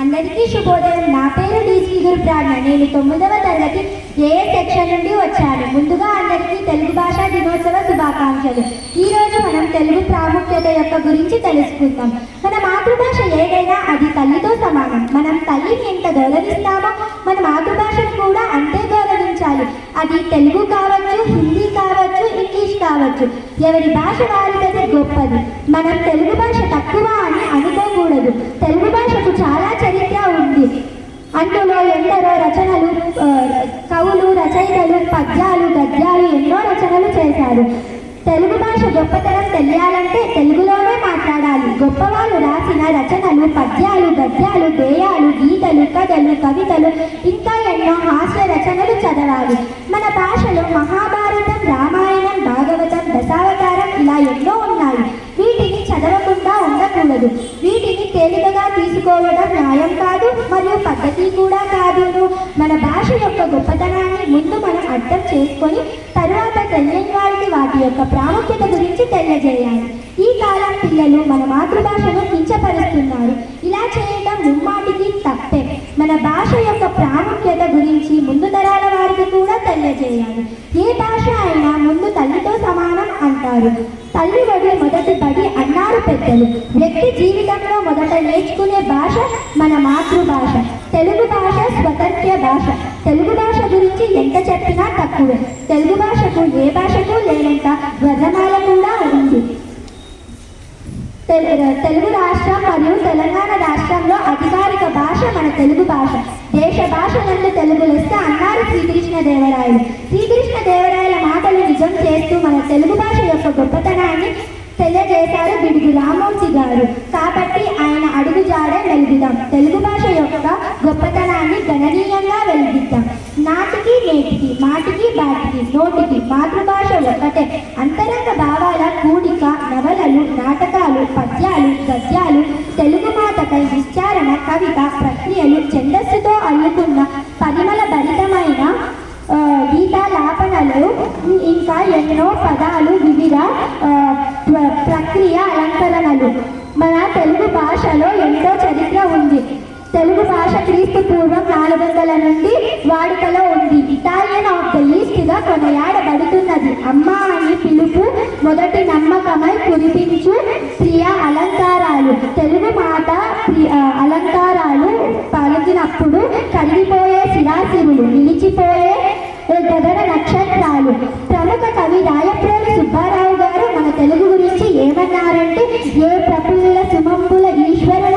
అందరికీ శుభోదయం. నా పేరు డీసీ గురుప్రాజ్ఞ. నేను 9వ తరగతి ఏ సెక్షన్ నుండి వచ్చాను. ముందుగా అందరికీ తెలుగు భాషా దినోత్సవ శుభాకాంక్షలు. ఈరోజు మనం తెలుగు ప్రాముఖ్యత యొక్క గురించి తెలుసుకుందాం. మన మాతృభాష ఏదైనా అది తల్లితో సమానం. మనం తల్లిని ఎంత గౌరవిస్తామో మన మాతృభాషను కూడా అంతే గౌరవించాలి. అది తెలుగు కావచ్చు, హిందీ కావచ్చు, ఇంగ్లీష్ కావచ్చు. ఎవరి భాష వారికైతే గొప్పది. మనం తెలుగు భాష తక్కువ అని అనుకోకూడదు. తెలుగు భాషకు చాలా చరిత్ర ఉంది. అందులో ఎందరో రచనలు, కవులు, రచయితలు పద్యాలు, గద్యాలు ఎన్నో రచనలు చేశారు. తెలుగు భాష గొప్పతనం తెలియాలంటే తెలుగులోనే మాట్లాడాలి. గొప్పవాళ్ళు రాసిన రచనలు, పద్యాలు, గద్యాలు, గేయాలు, గీతలు, కథలు, కవితలు, ఇంకా ఎన్నో హాస్య రచనలు చదవాలి. మన భాషలో మహాభారతం, రామాయణం, భాగవతం, దశావతారం ఇలా ఎన్నో ఉన్నాయి. వీటిని చదవకుండా ఉండకూడదు. వీటిని తేలికగా తీసుకోవడం న్యాయం కాదు, మరియు పద్ధతి కూడా కాదును. మన భాష యొక్క గొప్పతనాన్ని ముందు మనం అర్థం చేసుకొని తరువాత తెలియని వారికి వాటి యొక్క ప్రాముఖ్యత గురించి తెలియజేయాలి. ఈ కాలం పిల్లలు మన మాతృభాషను కించపరుస్తున్నారు. ఇలా చేయడం ముమ్మాటికి తప్పే. మన భాష యొక్క ప్రాముఖ్యత గురించి ముందు తరాల వారికి కూడా తెలియజేయాలి. ఏ భాష అయినా ముందు తల్లితో సమానం అంటారు. తల్లి ఒడి మొదటి బడి అన్నారు పెద్దలు. వ్యక్తి జీవితంలో మొదట నేర్చుకునే భాష మన మాతృభాష. తెలుగు భాష స్వతంత్ర భాష. తెలుగు భాష గురించి ఎంత చెప్పినా తక్కువే. తెలుగు భాషకు ఏ భాషకు లేనంత వర్ణమాల కూడా ఉంది. తెలుగు రాష్ట్రం మరియు తెలంగాణ రాష్ట్రంలో అధికారిక భాష మన తెలుగు భాష. దేశ భాషలందు తెలుగు లెస్స అన్నారు శ్రీకృష్ణదేవరాయలు. శ్రీకృష్ణదేవరాయల మాటలు నిజం చేస్తూ మన తెలుగు భాష యొక్క గొప్పతనాన్ని తెలియజేశారు బిడుగు రామోజీ గారు. కాబట్టి ఆయన అడుగుజాడే వెలిగిద్దాం. తెలుగు భాష యొక్క గొప్పతనాన్ని గణనీయంగా వెలిగిద్దాం. నాటికి నేటికి, మాటికి బాటికి, నోటికి మాతృభాష ఒక్కటే. అంతరంగ భావాల కూడిక, నవలలు, నాటకాలు, పద్యాలు, గద్యాలు, తెలుగు మాతపై విచారణ, కవిత, ప్రక్రియలు, ఛందస్సుతో అల్లుకున్న పరిమళ భరితమైన గీతాలాపనలు, ఇంకా ఎన్నో పదాలు, వివిధ ప్రక్రియ అలంకరణలు. మన తెలుగు భాషలో ఎంతో చరిత్ర ఉంది. తెలుగు భాష క్రీస్తు పూర్వం 400 నుండి వాడుకలో ఉంది. ఇటాలియన్ ఆఫ్ ద ఈస్ట్గా కొనయాడబడుతున్నది. అమ్మ అని పిలుపు మొదటి నమ్మకమై కురిపించు ప్రియ అలంకారాలు. తెలుగు మాట అలంకారాలు పలికినప్పుడు కరిగిపోయే శిలాశివులు, నిలిచిపోయే గగన నక్షత్రాలు. ప్రముఖ కవి రాయప్ర